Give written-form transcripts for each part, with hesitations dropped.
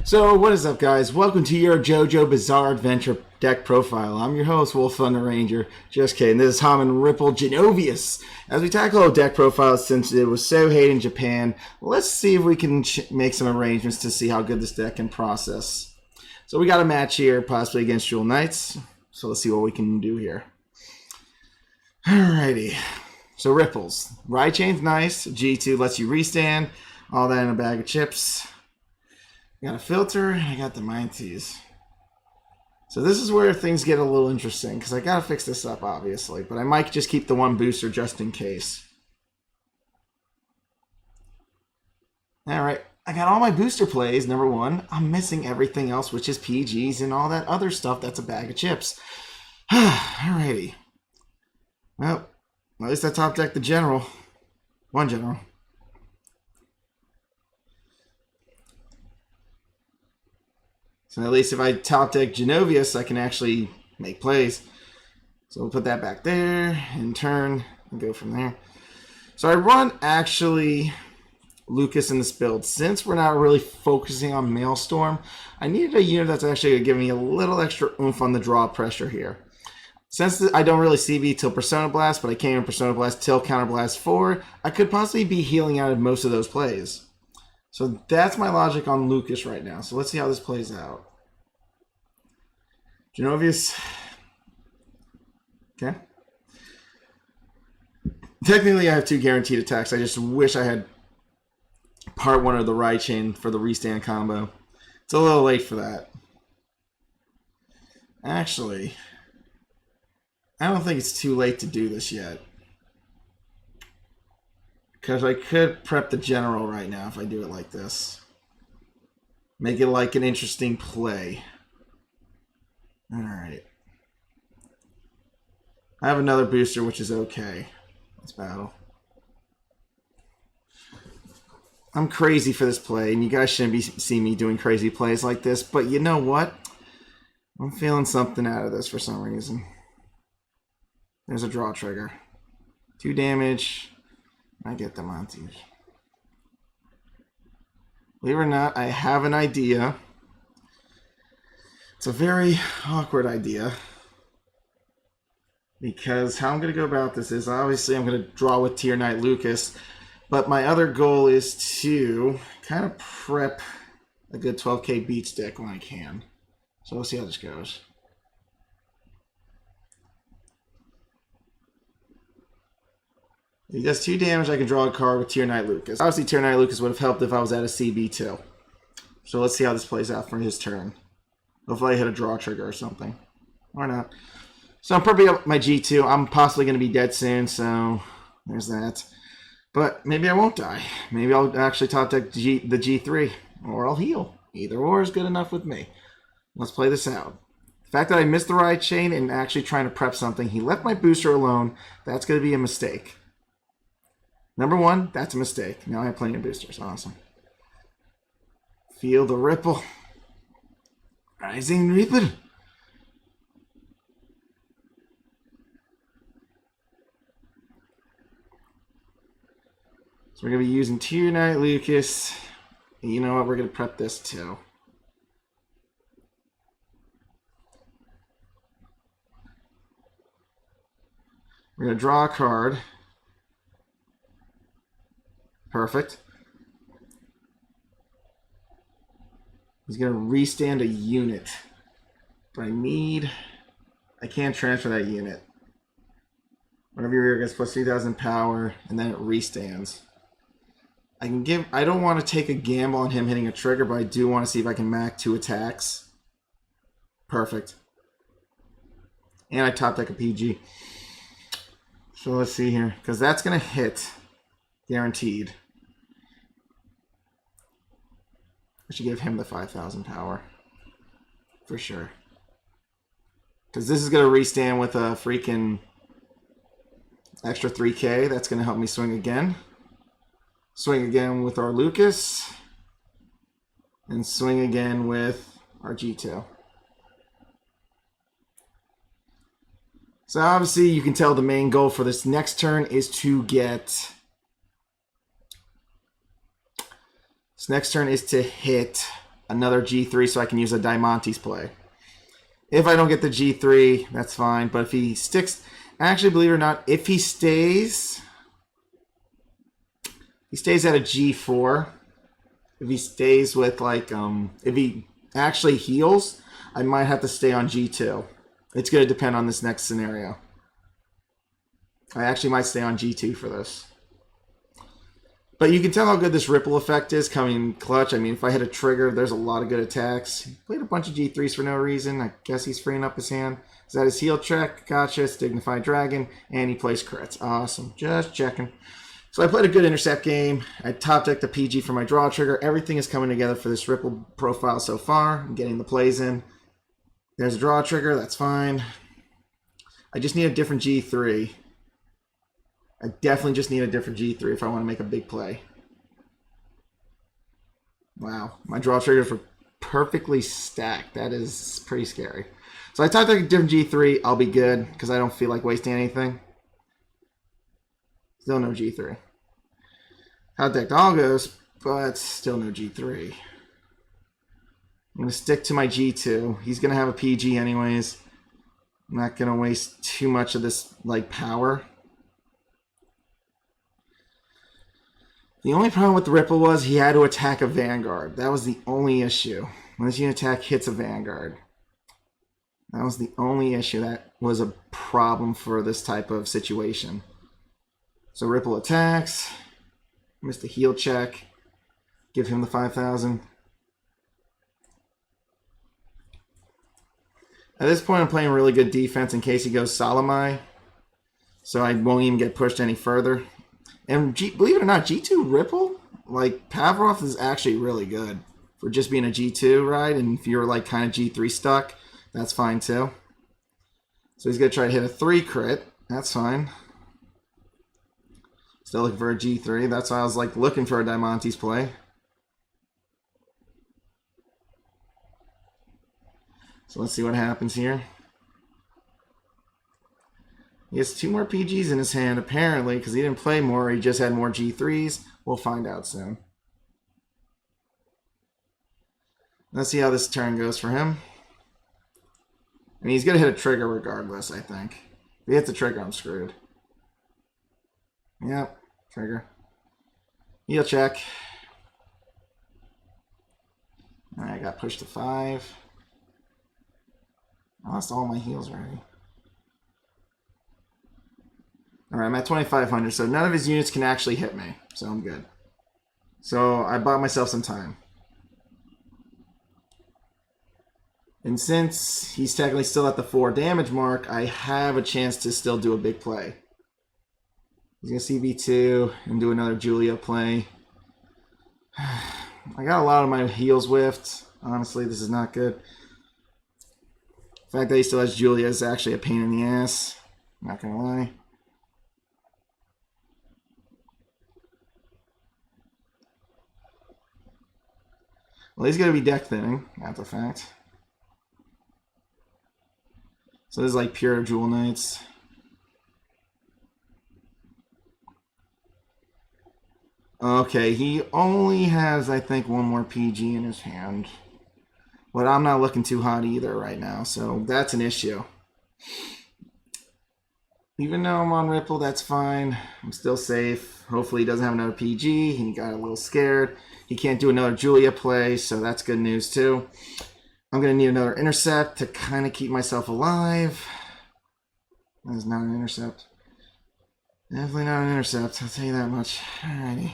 So what is up, guys? Welcome to your JoJo Bizarre Adventure deck profile. I'm your host, Wolf Thunder Ranger. Just kidding. This is Hamon Ripple GENOVIOUS. As we tackle a deck profile since it was so hated in Japan, let's see if we can make some arrangements to see how good this deck can process. So we got a match here, possibly against Jewel Knights. So let's see what we can do here. Alrighty. So Ripples. Ride Chain's nice. G2 lets you restand. All that in a bag of chips. I got a filter, and I got the diamantes. So this is where things get a little interesting, because I got to fix this up, obviously. But I might just keep the one booster just in case. Alright, I got all my booster plays, number one. I'm missing everything else, which is PGs and all that other stuff that's a bag of chips. Alrighty. Well, at least I top decked the general. One general. So at least if I top deck GENOVIOUS, I can actually make plays. So we'll put that back there and turn and go from there. So I run actually Lucas in this build. Since we're not really focusing on Maelstrom, I needed a unit that's actually going to give me a little extra oomph on the draw pressure here. Since I don't really CV till Persona Blast, but I came in Persona Blast till Counter Blast 4, I could possibly be healing out of most of those plays. So that's my logic on Lucas right now. So let's see how this plays out. GENOVIOUS. Okay. Technically, I have 2 guaranteed attacks. I just wish I had part 1 of the Ride Chain for the restand combo. It's a little late for that. Actually, I don't think it's too late to do this yet. Because I could prep the general right now if I do it like this. Make it like an interesting play. Alright. I have another booster, which is okay. Let's battle. I'm crazy for this play, and you guys shouldn't be seeing me doing crazy plays like this, but you know what? I'm feeling something out of this for some reason. There's a draw trigger. 2 damage. I get the diamantes. Believe it or not, I have an idea. It's a very awkward idea. Because how I'm going to go about this is, obviously I'm going to draw with Tier Knight Lucas. But my other goal is to kind of prep a good 12k beats deck when I can. So we'll see how this goes. If he does 2 damage, I can draw a card with Tier Knight Lucas. Obviously, Tier Knight Lucas would have helped if I was at a CB too. So let's see how this plays out for his turn. Hopefully I hit a draw trigger or something. Or not. So I'm prepping up my G2. I'm possibly going to be dead soon, so there's that. But maybe I won't die. Maybe I'll actually top deck the G3. Or I'll heal. Either or is good enough with me. Let's play this out. The fact that I missed the Ride Chain and actually trying to prep something, he left my booster alone. That's going to be a mistake. Number 1, that's a mistake. Now I have plenty of boosters. Awesome. Feel the ripple. Rising Reaper. So we're going to be using Tier Knight Lucas. And you know what? We're going to prep this too. We're going to draw a card. Perfect. He's going to restand a unit. But I can't transfer that unit. Whenever your rear gets plus 3,000 power, and then it restands. I don't want to take a gamble on him hitting a trigger, but I do want to see if I can mac 2 attacks. Perfect. And I top deck a PG. So let's see here. Because that's going to hit. Guaranteed. I should give him the 5,000 power. For sure. Because this is going to restand with a freaking extra 3k. That's going to help me swing again. Swing again with our Lucas. And swing again with our G2. So obviously you can tell the main goal for this next turn is to get This next turn is to hit another G3 so I can use a diamantes play. If I don't get the G3, that's fine. But if he sticks, actually, believe it or not, if he stays at a G4. If he stays with like, if he actually heals, I might have to stay on G2. It's going to depend on this next scenario. I actually might stay on G2 for this. But you can tell how good this ripple effect is coming in clutch. I mean, if I hit a trigger, there's a lot of good attacks. He played a bunch of G3s for no reason. I guess he's freeing up his hand. Is that his heal check? Gotcha. It's Dignified Dragon. And he plays crits. Awesome. Just checking. So I played a good intercept game. I top decked the PG for my draw trigger. Everything is coming together for this ripple profile so far. I'm getting the plays in. There's a draw trigger. That's fine. I just need a different G3. I definitely just need a different G3 if I want to make a big play. Wow. My draw triggers were perfectly stacked. That is pretty scary. So I top deck a different G3. I'll be good because I don't feel like wasting anything. Still no G3. Top decked algos, but still no G3. I'm going to stick to my G2. He's going to have a PG anyways. I'm not going to waste too much of this like power. The only problem with the ripple was he had to attack a Vanguard. That was the only issue. When this unit attack hits a Vanguard. That was the only issue. That was a problem for this type of situation. So ripple attacks. Missed a heal check. Give him the 5,000. At this point, I'm playing really good defense in case he goes Solemai. So I won't even get pushed any further. And believe it or not, G2 Ripple, like Pavrov is actually really good for just being a G2, right? And if you're like kind of G3 stuck, that's fine too. So he's going to try to hit a 3 crit. That's fine. Still looking for a G3. That's why I was like looking for a Diamantes play. So let's see what happens here. He has 2 more PGs in his hand, apparently, because he didn't play more. He just had more G3s. We'll find out soon. Let's see how this turn goes for him. I mean, he's going to hit a trigger regardless, I think. If he hits a trigger, I'm screwed. Yep, trigger. Heal check. Alright, I got pushed to 5. I lost all my heals already. Alright, I'm at 2,500, so none of his units can actually hit me, so I'm good. So I bought myself some time. And since he's technically still at the 4 damage mark, I have a chance to still do a big play. He's going to CV2 and do another Julia play. I got a lot of my heals whiffed. Honestly, this is not good. The fact that he still has Julia is actually a pain in the ass. Not going to lie. Well, he's going to be deck thinning. That's a fact. So this is like pure Jewel Knights. Okay, he only has, I think, 1 more PG in his hand. But I'm not looking too hot either right now, so that's an issue. Even though I'm on Ripple, that's fine. I'm still safe. Hopefully he doesn't have another PG. He got a little scared. He can't do another Julia play, so that's good news too. I'm going to need another intercept to kind of keep myself alive. That is not an intercept. Definitely not an intercept, I'll tell you that much. Alrighty.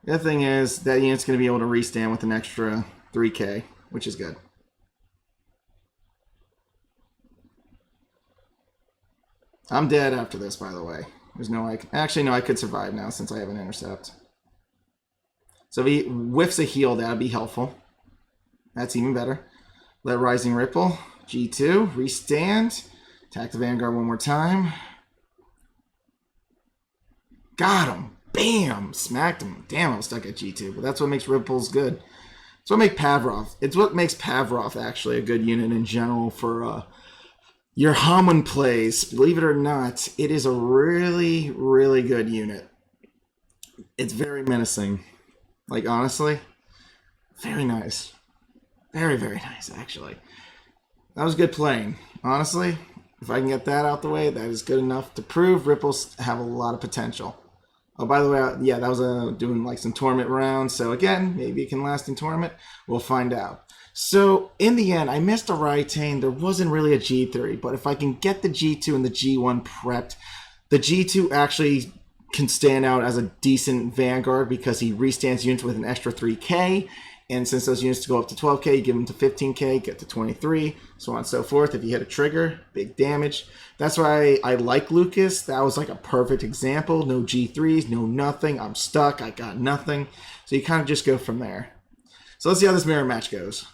The other thing is that unit's going to be able to restand with an extra 3k, which is good. I'm dead after this, by the way. There's no like. Actually, no, I could survive now since I have an intercept. So if he whiffs a heal, that would be helpful. That's even better. Let Rising Ripple. G2. Restand. Attack the Vanguard one more time. Got him. Bam! Smacked him. Damn, I'm stuck at G2. But that's what makes Ripples good. It's what makes Pavrov. It's what makes Pavrov actually a good unit in general for your Hamon plays, believe it or not, it is a really, really good unit. It's very menacing. Like, honestly, very nice. Very, very nice, actually. That was good playing. Honestly, if I can get that out the way, that is good enough to prove ripples have a lot of potential. Oh, by the way, yeah, that was doing like some tournament rounds. So again, maybe it can last in tournament. We'll find out. So in the end, I missed a Rhytane. There wasn't really a G3, but if I can get the G2 and the G1 prepped, the G2 actually can stand out as a decent Vanguard because he restands units with an extra 3k. And since those units go up to 12k, you give them to 15k, get to 23, so on and so forth. If you hit a trigger, big damage. That's why I like Lucas. That was like a perfect example. No G3s, no nothing. I'm stuck. I got nothing. So you kind of just go from there. So let's see how this mirror match goes.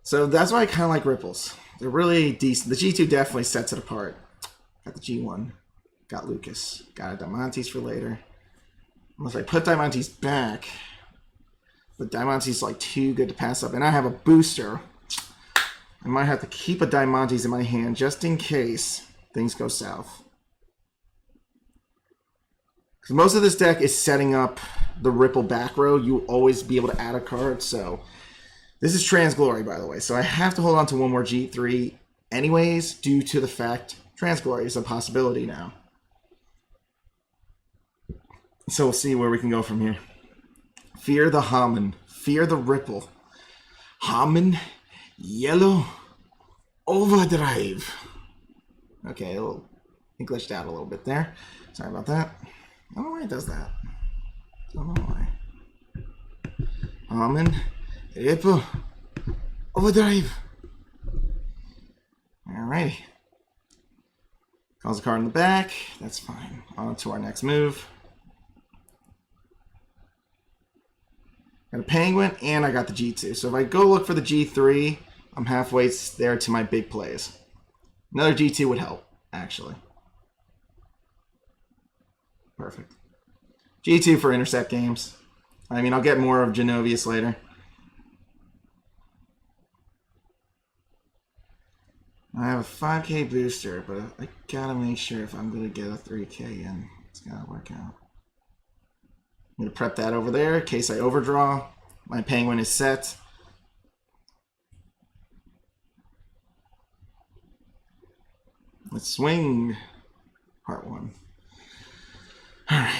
So that's why I kind of like ripples. They're really decent. The G2 definitely sets it apart. Got the G1. Got Lucas. Got a diamantes for later. Unless I put diamantes back. But diamantes is like too good to pass up. And I have a booster. I might have to keep a diamantes in my hand just in case things go south. Because most of this deck is setting up the ripple back row. You'll always be able to add a card. So this is Transglory, by the way. So I have to hold on to one more G3 anyways, due to the fact Transglory is a possibility now. So we'll see where we can go from here. Fear the Hamon. Fear the ripple. Hamon, yellow, overdrive. Okay, it glitched out a little bit there. Sorry about that. I don't know why it does that. I don't know why. Hamon, ripple, overdrive. Alrighty. Calls a card in the back. That's fine. On to our next move. Got a penguin, and I got the G2. So if I go look for the G3, I'm halfway there to my big plays. Another G2 would help, actually. Perfect. G2 for intercept games. I mean, I'll get more of Genovious later. I have a 5k booster, but I gotta make sure if I'm gonna get a 3k in, it's gotta work out. I'm going to prep that over there in case I overdraw. My penguin is set. Let's swing. Part 1. Alright.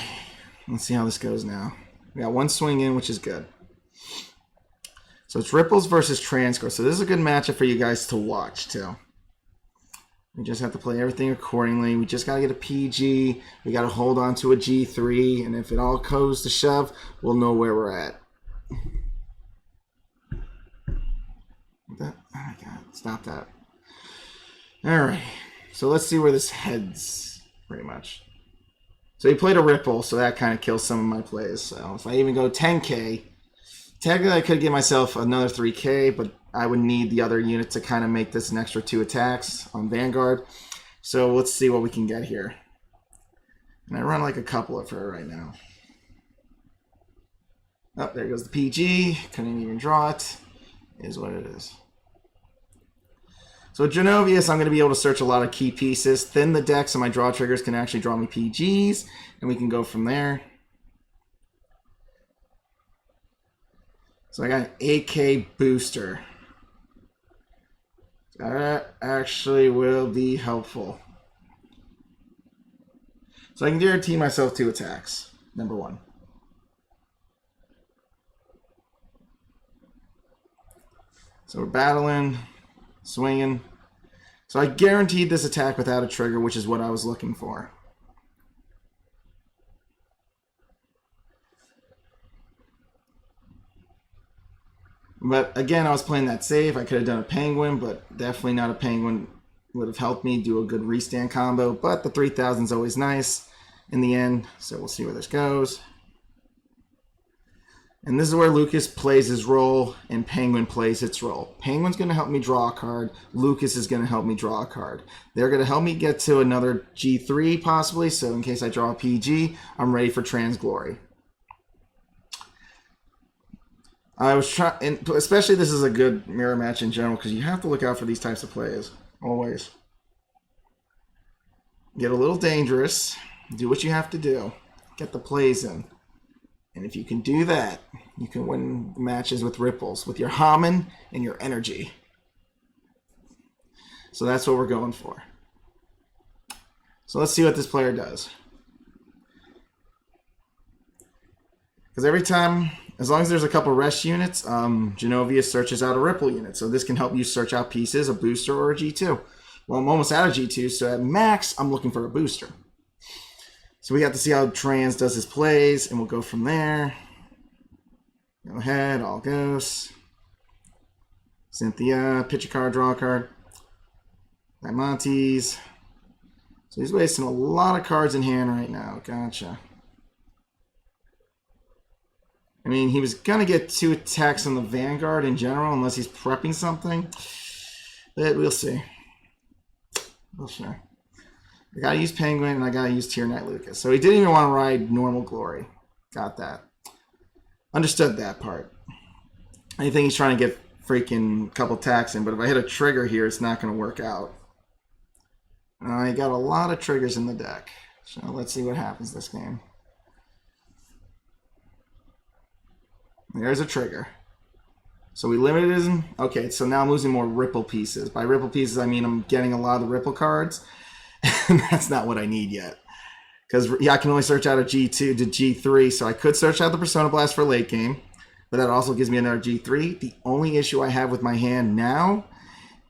Let's see how this goes now. We got one swing in, which is good. So it's Ripples versus Transglory. So this is a good matchup for you guys to watch, too. We just have to play everything accordingly. We just got to get a PG. We got to hold on to a G3. And if it all goes to shove, we'll know where we're at. Oh my God. Stop that. All right. So let's see where this heads, pretty much. So he played a Ripple, so that kind of kills some of my plays. So if I even go 10k, technically I could give myself another 3k, but I would need the other unit to kind of make this an extra 2 attacks on Vanguard. So let's see what we can get here. And I run like a couple of her right now. Oh, there goes the PG. Couldn't even draw it. Is what it is. So Genovious, I'm going to be able to search a lot of key pieces. Thin the deck so my draw triggers can actually draw me PGs. And we can go from there. So I got an 8k booster. That actually will be helpful. So I can guarantee myself 2 attacks. Number 1. So we're battling, swinging. So I guaranteed this attack without a trigger, which is what I was looking for. But again, I was playing that safe. I could have done a penguin, but definitely not a penguin would have helped me do a good restand combo. But the 3000 is always nice in the end. So we'll see where this goes. And this is where Lucas plays his role and Penguin plays its role. Penguin's going to help me draw a card. Lucas is going to help me draw a card. They're going to help me get to another G3 possibly. So in case I draw a PG, I'm ready for Transglory. I was trying, especially this is a good mirror match in general because you have to look out for these types of plays always. Get a little dangerous, do what you have to do, get the plays in, and if you can do that, you can win matches with ripples with your Hamon and your energy. So that's what we're going for. So let's see what this player does. Because every time, as long as there's a couple rest units, GENOVIOUS searches out a ripple unit. So this can help you search out pieces, a booster or a G2. Well, I'm almost out of G2, so at max, I'm looking for a booster. So we have to see how Trans does his plays, and we'll go from there. Go ahead, algos. Cynthia, pitch a card, draw a card. Diamantes. So he's wasting a lot of cards in hand right now. Gotcha. I mean, he was going to get 2 attacks on the Vanguard in general, unless he's prepping something. But we'll see. We'll see. I got to use Penguin, and I got to use Tier Knight Lucas. So he didn't even want to ride normal Glory. Got that. Understood that part. I think he's trying to get freaking couple attacks in, but if I hit a trigger here, it's not going to work out. I got a lot of triggers in the deck. So let's see what happens this game. There's a trigger. So we limited his... Okay, so now I'm losing more ripple pieces. By ripple pieces, I mean I'm getting a lot of the ripple cards. And that's not what I need yet. Because, yeah, I can only search out a G2 to G3, so I could search out the Persona Blast for late game. But that also gives me another G3. The only issue I have with my hand now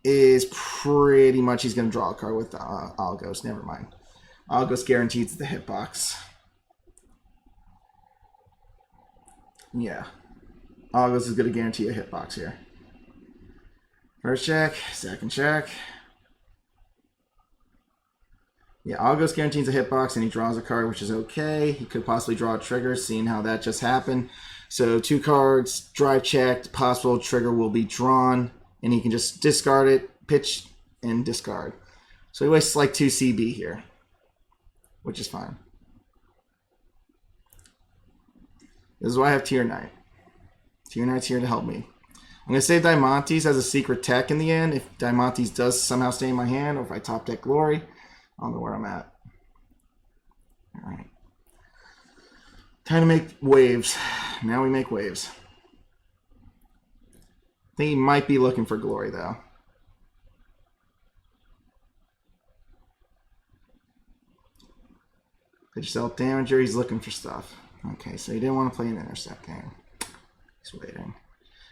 is pretty much he's going to draw a card with algos. Never mind. Algos guarantees the hitbox. Yeah. Algos is going to guarantee a hitbox here. First check, second check. Yeah, Algos guarantees a hitbox and he draws a card, which is okay. He could possibly draw a trigger, seeing how that just happened. So 2 cards, drive checked, possible trigger will be drawn, and he can just discard it, pitch, and discard. So he wastes like 2 CB here, which is fine. This is why I have Tier Knight. Tier Knight's here to help me. I'm going to save Diamantes as a secret tech in the end. If Diamantes does somehow stay in my hand, or if I top deck Glory, I don't know where I'm at. Alright. Time to make waves. Now we make waves. I think he might be looking for Glory, though. Pitch Self Damager, he's looking for stuff. Okay, so he didn't want to play an intercept game. He's waiting.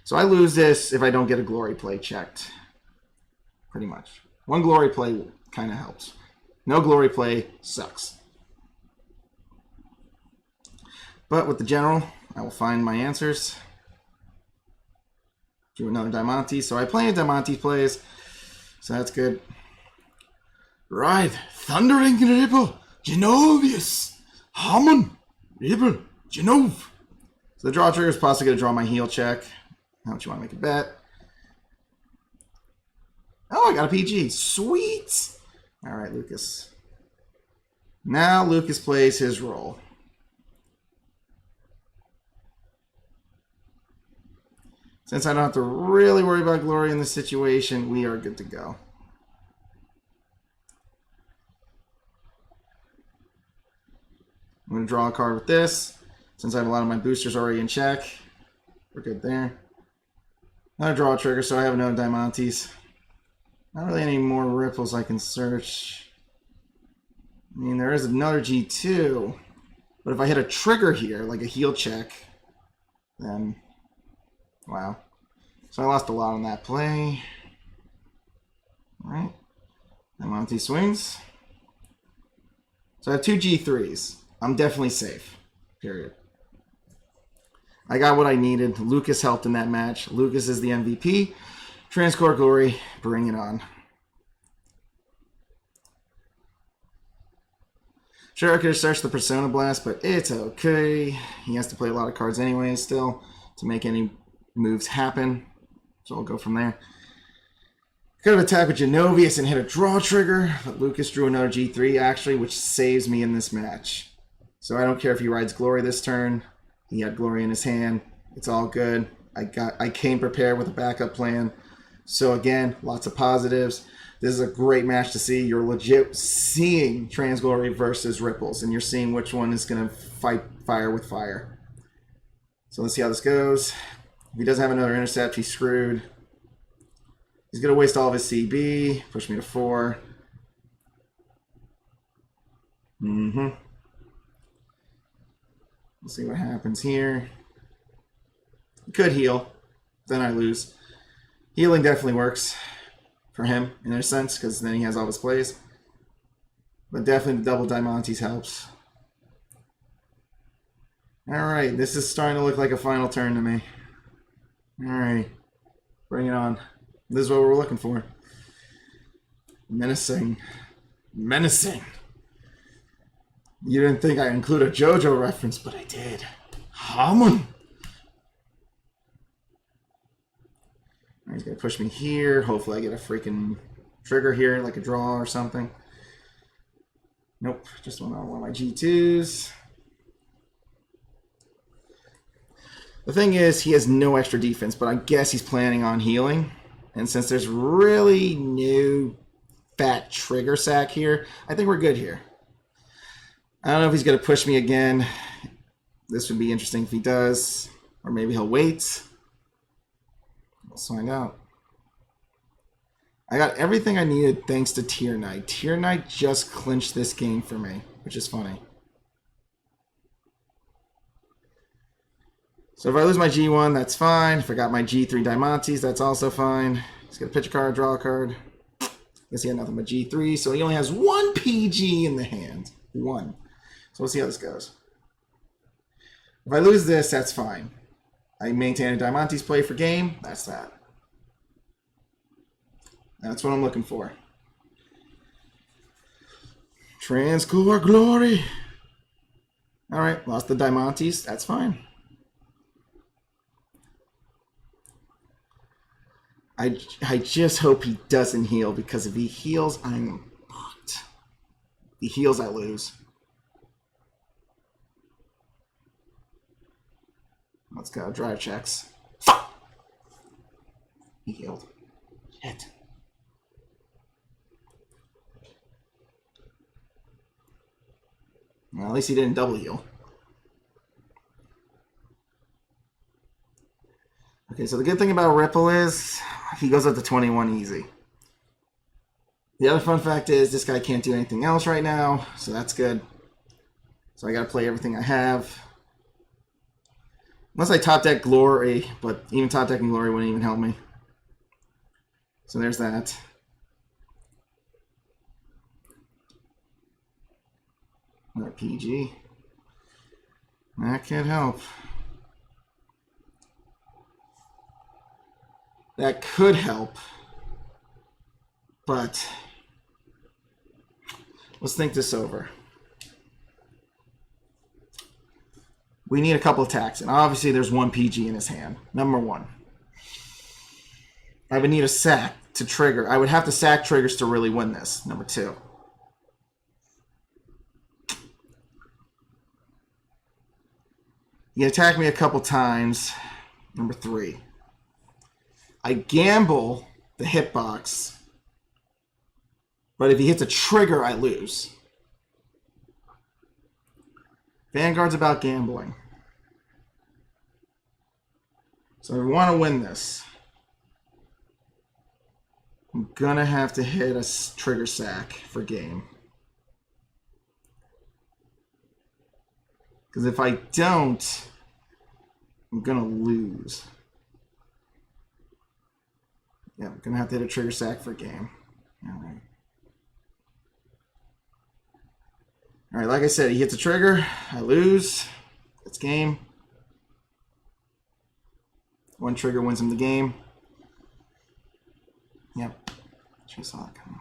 So I lose this if I don't get a Glory play checked. Pretty much. 1 Glory play kind of helps. No Glory play sucks. But with the general, I will find my answers. Do another Diamante. So I play Diamante plays. So that's good. Right. Thundering Ripple. GENOVIOUS. Hamon. Ripple. Genove. So the draw trigger is possibly going to draw my heal check. How much you want to make a bet? Oh, I got a PG. Sweet. All right, Lucas. Now Lucas plays his role. Since I don't have to really worry about Glory in this situation, we are good to go. I'm going to draw a card with this. Since I have a lot of my boosters already in check, we're good there. I'm going to draw a trigger, so I have another Diamantes. Not really any more ripples I can search. I mean, there is another G2. But if I hit a trigger here, like a heal check, then... Wow. So I lost a lot on that play. Alright. Diamante swings. So I have 2 G3s. I'm definitely safe. Period. I got what I needed. Lucas helped in that match. Lucas is the MVP. Transglory, bring it on. Sure, I could have searched the Persona Blast, but it's okay. He has to play a lot of cards anyway still to make any moves happen. So I'll go from there. Could have attacked with GENOVIOUS and hit a draw trigger, but Lucas drew another G3 actually, which saves me in this match. So I don't care if he rides Glory this turn. He had Glory in his hand. It's all good. I came prepared with a backup plan. So again, lots of positives. This is a great match to see. You're legit seeing Transglory versus Ripples, and you're seeing which one is going to fight fire with fire. So let's see how this goes. If he doesn't have another intercept, he's screwed. He's going to waste all of his CB, push me to 4. We'll see what happens here. Could heal, then I lose. Healing definitely works for him in a sense, because then he has all his plays. But definitely the double diamantes helps. Alright, this is starting to look like a final turn to me. Alright, bring it on. This is what we're looking for. Menacing. Menacing. You didn't think I include a JoJo reference, but I did. Hamon. He's going to push me here. Hopefully I get a freaking trigger here, like a draw or something. Nope, just went on one of my G2s. The thing is, he has no extra defense, but I guess he's planning on healing. And since there's really no fat trigger sack here, I think we're good here. I don't know if he's going to push me again. This would be interesting if he does. Or maybe he'll wait. Let's find out. I got everything I needed thanks to Tier Knight. Tier Knight just clinched this game for me, which is funny. So if I lose my G1, that's fine. If I got my G3 Diamantes, that's also fine. He's going to pitch a card, draw a card. Guess he had nothing but G3, so he only has 1 PG in the hand. 1. So we'll see how this goes. If I lose this, that's fine. I maintain a Diamantes play for game. That's that. That's what I'm looking for. Transglory. Alright, lost the Diamantes. That's fine. I just hope he doesn't heal, because if he heals, I'm fucked. If he heals, I lose. Let's go. Drive checks. He healed. Shit. Well, at least he didn't double heal. Okay, so the good thing about Ripple is he goes up to 21 easy. The other fun fact is this guy can't do anything else right now, so that's good. So I got to play everything I have. Unless I top deck Glory, but even top decking Glory wouldn't even help me. So there's that. Another PG. That could help. That could help. But let's think this over. We need a couple attacks, and obviously there's 1 PG in his hand. Number 1. I would need a sack to trigger. I would have to sack triggers to really win this. Number 2. He attacked me a couple times. Number 3. I gamble the hitbox, but if he hits a trigger, I lose. Vanguard's about gambling. So if I want to win this, I'm gonna have to hit a trigger sack for game. Because if I don't, I'm gonna lose. Yeah, I'm gonna have to hit a trigger sack for game. Alright. Alright, like I said, he hits a trigger, I lose. It's game. 1 trigger wins him the game. Yep. Should have saw that coming.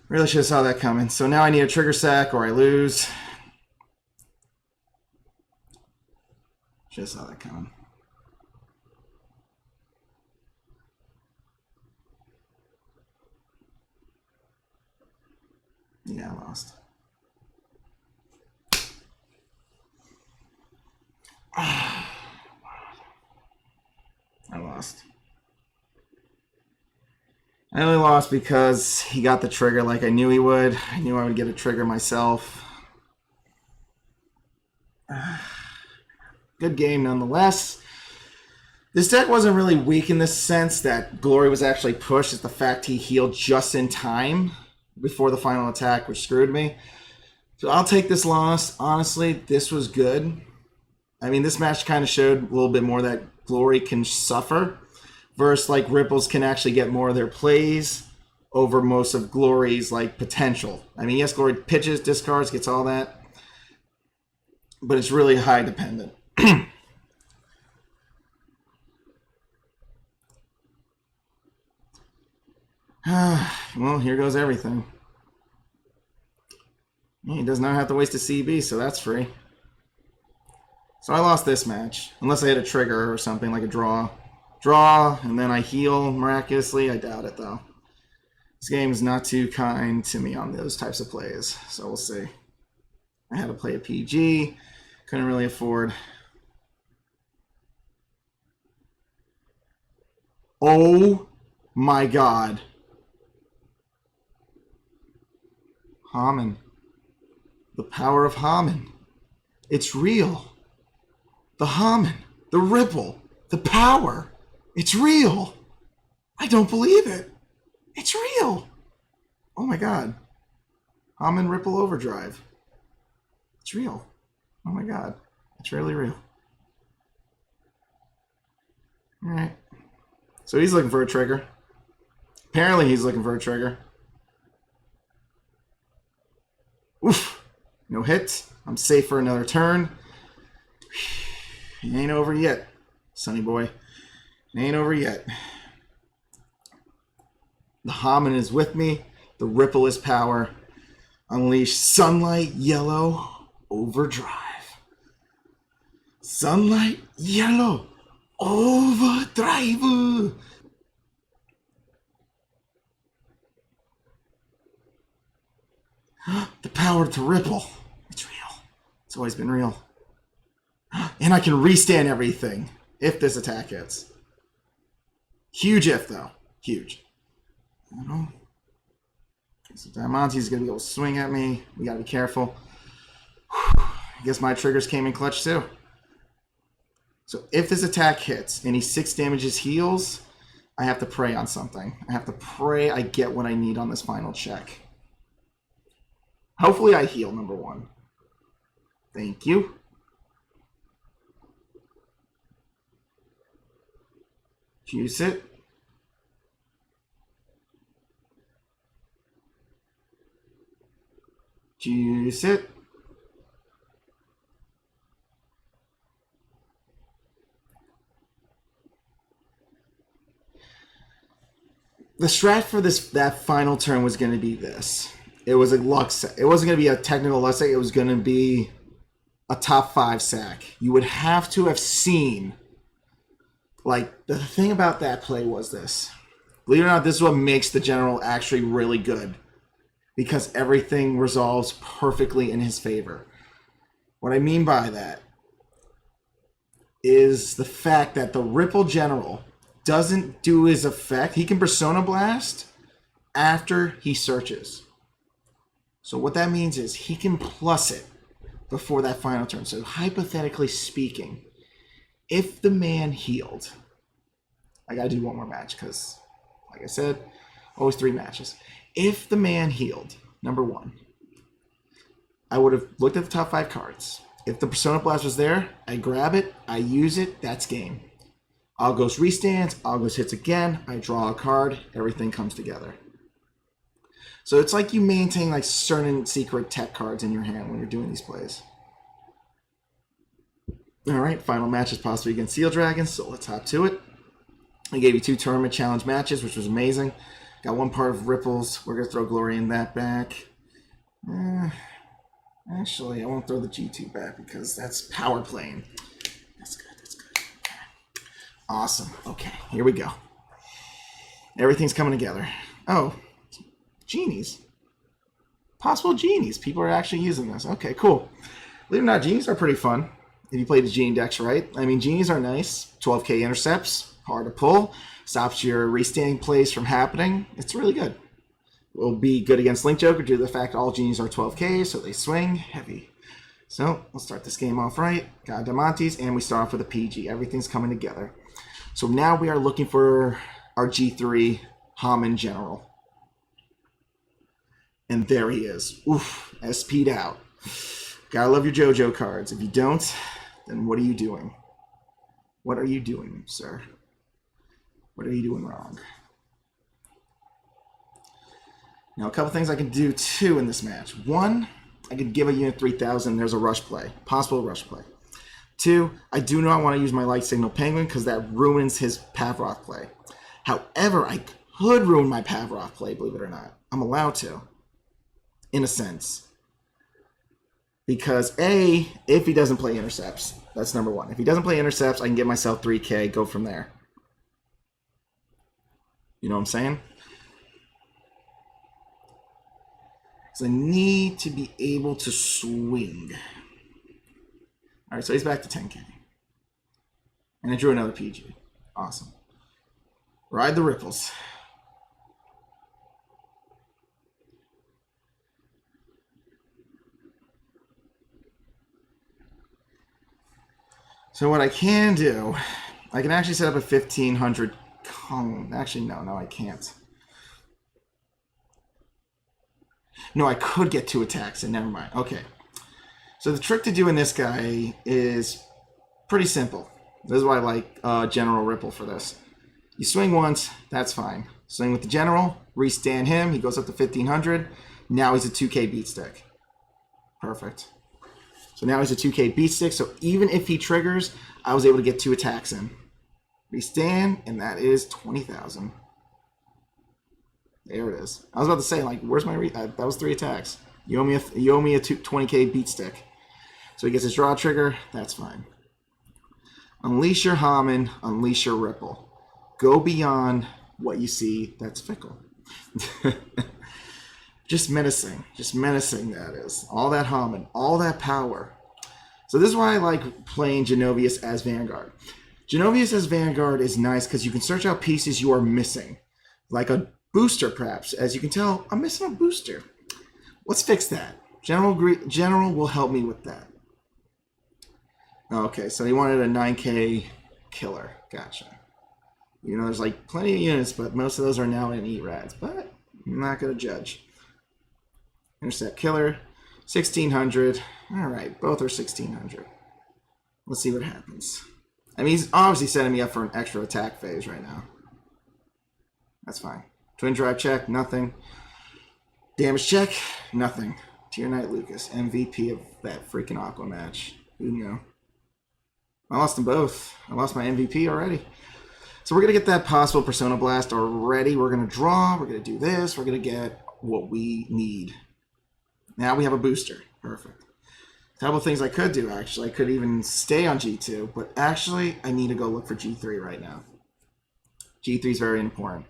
Really should have saw that coming. So now I need a trigger sack or I lose. Should have saw that coming. Yeah, I lost. lost. I only lost because he got the trigger like I knew he would. I knew I would get a trigger myself. Good game nonetheless. This deck wasn't really weak in the sense that Glory was actually pushed. It's the fact he healed just in time before the final attack, which screwed me. So I'll take this loss. Honestly, this was good. I mean, this match kind of showed a little bit more that Glory can suffer versus like Ripples can actually get more of their plays over most of Glory's like potential. I mean, yes, Glory pitches, discards, gets all that, but it's really high dependent. Well, here goes everything. He does not have to waste a CB, so that's free. So I lost this match. Unless I hit a trigger or something, like a draw. Draw, and then I heal miraculously. I doubt it, though. This game is not too kind to me on those types of plays, so we'll see. I had to play a PG. Couldn't really afford. Oh my god. Hamon. The power of Hamon. It's real. The Hamon. The ripple. The power. It's real. I don't believe it. It's real. Oh my god. Hamon Ripple Overdrive. It's real. Oh my god. It's really real. Alright. So he's looking for a trigger. Apparently he's looking for a trigger. Oof. No hit. I'm safe for another turn. It ain't over yet, sonny boy. It ain't over yet. The Hamon is with me. The ripple is power. Unleash Sunlight Yellow Overdrive. Sunlight Yellow Overdrive. The power to ripple. It's real. It's always been real. And I can restand everything if this attack hits. Huge if, though. Huge. I don't know. So diamantes is going to be able to swing at me. We got to be careful. I guess my triggers came in clutch, too. So if this attack hits and he 6 damages heals, I have to pray on something. I have to pray I get what I need on this final check. Hopefully I heal, number 1. Thank you. Juice it. Juice it. The strat for that final turn was going to be this. It was a luck sack. It wasn't going to be a technical luck sack. It was going to be a top 5 sack. You would have to have seen. Like, the thing about that play was this. Believe it or not, this is what makes the general actually really good. Because everything resolves perfectly in his favor. What I mean by that is the fact that the Ripple General doesn't do his effect. He can Persona Blast after he searches. So what that means is he can plus it before that final turn. So hypothetically speaking, if the man healed, I gotta do one more match because, like I said, always 3 matches. If the man healed, number 1, I would have looked at the top 5 cards. If the Persona Blast was there, I grab it, I use it, that's game. Algos restands, Algos hits again, I draw a card, everything comes together. So it's like you maintain like certain secret tech cards in your hand when you're doing these plays. Alright, final match is possibly against Seal Dragons, so let's hop to it. I gave you 2 tournament challenge matches, which was amazing. Got 1 part of Ripples. We're going to throw Glory in that back. Actually, I won't throw the G2 back because that's power playing. That's good, that's good. Okay. Awesome. Okay, here we go. Everything's coming together. Oh, genies. Possible genies. People are actually using this. Okay, cool. Believe it or not, genies are pretty fun if you play the genie decks right. I mean, genies are nice. 12k intercepts, Hard to pull. Stops your restanding plays from happening. It's really good. Will be good against Link Joker due to the fact all genies are 12k, so they swing heavy. So we'll start this game off right. Got diamantes, and we start off with a PG. Everything's coming together. So now we are looking for our G3 Hamon General. And there he is. Oof, SP'd out. Gotta love your JoJo cards. If you don't, then what are you doing? What are you doing, sir? What are you doing wrong? Now, a couple things I can do, too, in this match. One, I could give a unit 3,000. There's a rush play. Possible rush play. Two, I do not want to use my Light Signal Penguin because that ruins his Pavroth play. However, I could ruin my Pavroth play, believe it or not. I'm allowed to. In a sense. Because, A, if he doesn't play intercepts, that's number one. If he doesn't play intercepts, I can get myself 3k, go from there. You know what I'm saying? Because I need to be able to swing. Alright, so he's back to 10k. And I drew another PG. Awesome. Ride the ripples. So what I can do, I can actually set up a 1500 cone. Actually, no, I can't. No, I could get 2 attacks, and never mind. Okay. So the trick to doing this guy is pretty simple. This is why I like General Ripple for this. You swing once, that's fine. Swing with the General, restand him, he goes up to 1500. Now he's a 2k beat stick. Perfect. So now he's a 2k beat stick, so even if he triggers, I was able to get 2 attacks in. Restand, and that is 20,000. There it is. I was about to say, like, where's my that was 3 attacks. You owe me a 20k beat stick. So he gets his draw trigger, that's fine. Unleash your Hamon, unleash your Ripple. Go beyond what you see that's fickle. Just menacing that is. All that Hamon, all that power. So this is why I like playing Genovious as Vanguard. Genovious as Vanguard is nice because you can search out pieces you are missing. Like a booster, perhaps. As you can tell, I'm missing a booster. Let's fix that. General will help me with that. Okay, so he wanted a 9k killer. Gotcha. You know, there's like plenty of units, but most of those are now in ERADs. But I'm not going to judge. Intercept killer, 1600. All right, both are 1600. Let's see what happens. I mean, he's obviously setting me up for an extra attack phase right now. That's fine. Twin drive check, nothing. Damage check, nothing. Tier Knight Lucas, MVP of that freaking Aqua match. Who knew? I lost them both. I lost my MVP already. So we're going to get that possible Persona Blast already. We're going to draw. We're going to do this. We're going to get what we need. Now we have a booster. Perfect. A couple things I could do, actually. I could even stay on G2, but actually I need to go look for G3 right now. G3 is very important.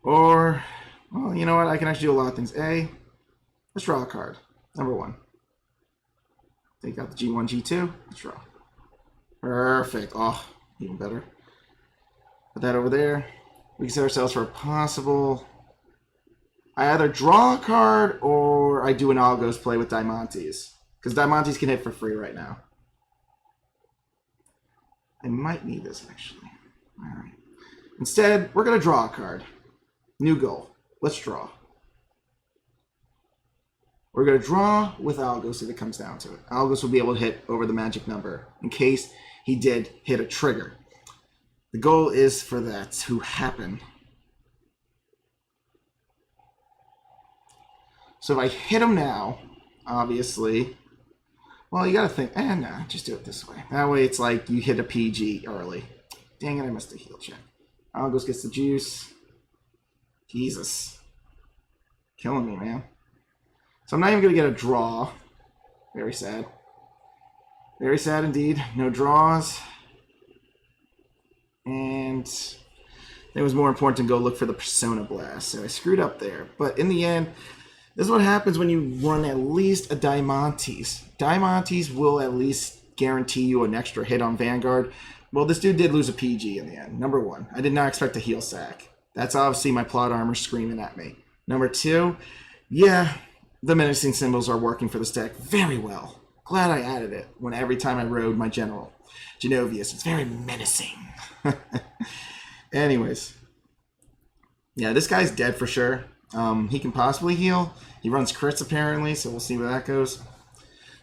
Or, well, you know what? I can actually do a lot of things. A, let's draw a card. Number 1. Take out the G1, G2. Let's draw. Perfect. Oh, even better. Put that over there. We can set ourselves for a possible... I either draw a card or I do an algos play with diamantes. Because diamantes can hit for free right now. I might need this, actually. Alright. Instead, we're going to draw a card. New goal. Let's draw. We're going to draw with algos if it comes down to it. Algos will be able to hit over the magic number in case he did hit a trigger. The goal is for that to happen. So if I hit him now, obviously, well, you got to think, nah, just do it this way. That way it's like you hit a PG early. Dang it, I missed a heal check. Algos gets the juice. Jesus. Killing me, man. So I'm not even going to get a draw. Very sad. Very sad indeed. No draws. And it was more important to go look for the Persona Blast. So I screwed up there. But in the end, this is what happens when you run at least a Diamantes. Diamantes will at least guarantee you an extra hit on Vanguard. Well, this dude did lose a PG in the end. Number one, I did not expect a heal sack. That's obviously my plot armor screaming at me. Number two, yeah, the menacing symbols are working for this deck very well. Glad I added it when every time I rode my general. Genovious, it's very menacing. Anyways. Yeah, this guy's dead for sure. He can possibly heal. He runs crits apparently, so we'll see where that goes.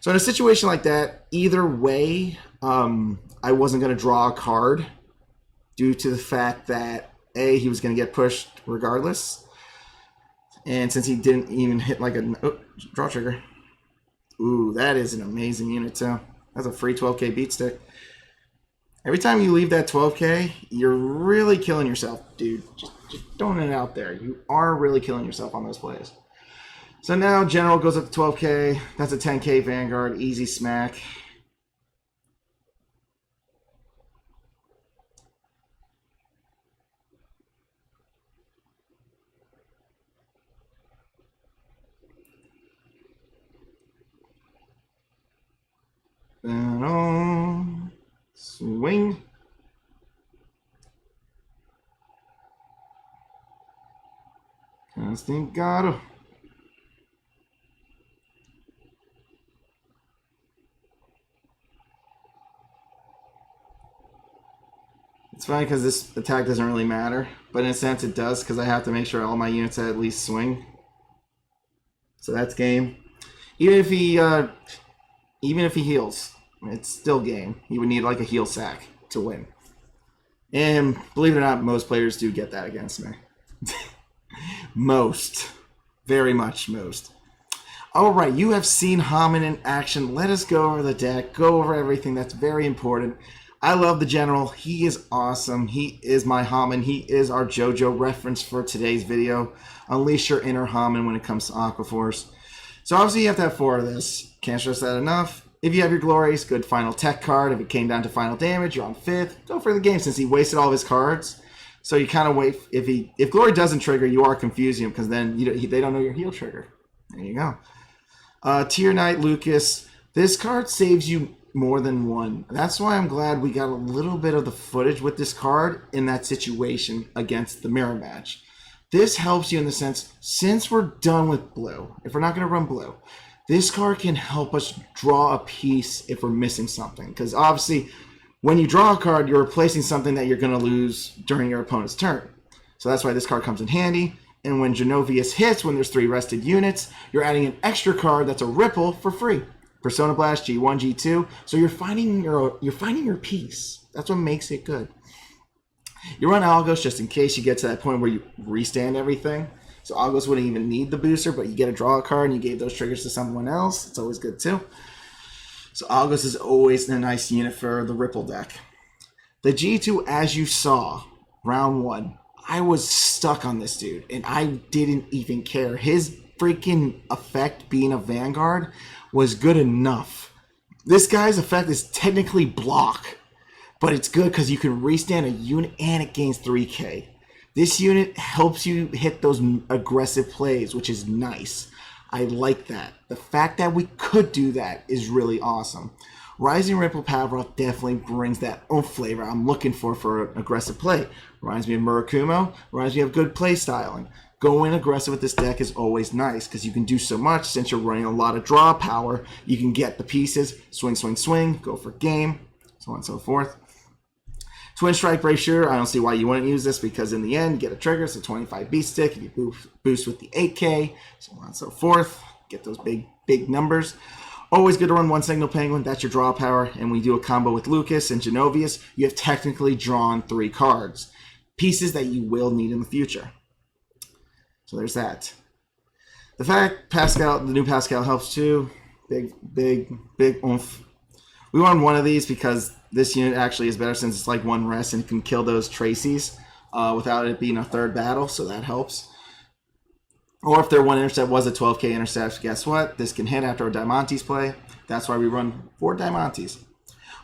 So in a situation like that, either way, I wasn't going to draw a card due to the fact that, A, he was going to get pushed regardless. And since he didn't even hit like a... Oh, draw trigger. Ooh, that is an amazing unit too. That's a free 12k beat stick. Every time you leave that 12k, you're really killing yourself, dude. Just throwing it out there. You are really killing yourself on those plays. So now General goes up to 12k. That's a 10k Vanguard. Easy smack. And on. Swing. Castigado. It's funny because this attack doesn't really matter, but in a sense it does because I have to make sure all my units at least swing. So that's game. Even if he heals, it's still game. He would need like a heal sack to win. And believe it or not, most players do get that against me. Most. Very much most. Alright, you have seen Hamon in action. Let us go over the deck, go over everything that's very important. I love the General. He is awesome. He is my Hamon. He is our JoJo reference for today's video. Unleash your inner Hamon when it comes to Aqua Force. So obviously you have to have 4 of this. Can't stress that enough. If you have your glories, good final tech card. If it came down to final damage, you're on 5th. Go for the game since he wasted all of his cards. So you kind of wait. If glory doesn't trigger, you are confusing him because then they don't know your heal trigger. There you go. Tier Knight Lucas. This card saves you more than one. That's why I'm glad we got a little bit of the footage with this card in that situation against the mirror match. This helps you in the sense, since we're done with blue, if we're not going to run blue, this card can help us draw a piece if we're missing something. Because obviously, when you draw a card, you're replacing something that you're going to lose during your opponent's turn. So that's why this card comes in handy. And when Genovious hits, when there's 3 rested units, you're adding an extra card that's a ripple for free. Persona Blast, G1, G2. So you're finding your piece. That's what makes it good. You run algos just in case you get to that point where you restand everything. So algos wouldn't even need the booster, but you get to draw a card and you gave those triggers to someone else. It's always good too. So algos is always a nice unit for the Ripple deck. The G2, as you saw, round 1, I was stuck on this dude and I didn't even care. His freaking effect being a Vanguard was good enough. This guy's effect is technically block, but it's good because you can restand a unit and it gains 3k. This unit helps you hit those aggressive plays, which is nice. I like that. The fact that we could do that is really awesome. Rising Ripple Pavlov definitely brings that oomph flavor I'm looking for an aggressive play. Reminds me of Murakumo, reminds me of good play styling. Going aggressive with this deck is always nice because you can do so much since you're running a lot of draw power. You can get the pieces, swing, swing, swing, go for game, so on and so forth. Twin Strike Brachure, I don't see why you wouldn't use this because in the end, you get a trigger, it's a 25 beat stick, if you boost with the 8k, so on and so forth. Get those big numbers. Always good to run 1 Signal Penguin, that's your draw power, and we do a combo with Lucas and Genovious, you have technically drawn 3 cards. Pieces that you will need in the future. So there's that. The fact Pascal, the new Pascal helps too. Big oomph. We run 1 of these because this unit actually is better since it's like 1 rest and can kill those Tracies without it being a 3rd battle, so that helps. Or if their 1 intercept was a 12k intercept, guess what? This can hit after a Diamantes play. That's why we run 4 Diamantes.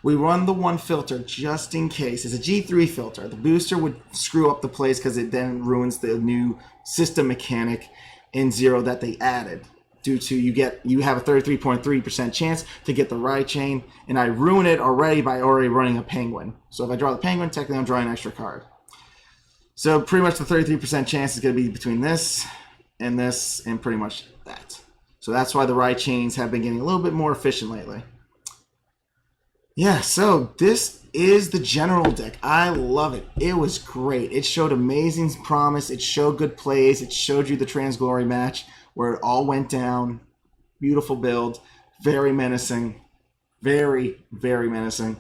We run the 1 filter just in case. It's a G3 filter. The booster would screw up the plays because it then ruins the new system mechanic in 0 that they added due to you have a 33.3% chance to get the ride chain, and I ruin it already by already running a penguin. So if I draw the penguin, technically I'm drawing an extra card. So pretty much the 33% chance is going to be between this and pretty much that. So that's why the ride chains have been getting a little bit more efficient lately. Yeah, so this is the general deck. I love it. It was great. It showed amazing promise. It showed good plays. It showed you the Transglory match where it all went down. Beautiful build. Very menacing. Very, very menacing.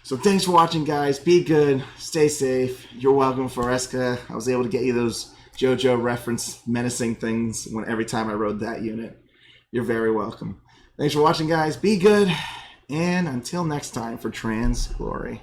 So thanks for watching, guys. Be good. Stay safe. You're welcome, Foresca. I was able to get you those JoJo reference menacing things every time I rode that unit. You're very welcome. Thanks for watching, guys. Be good. And until next time for Transglory.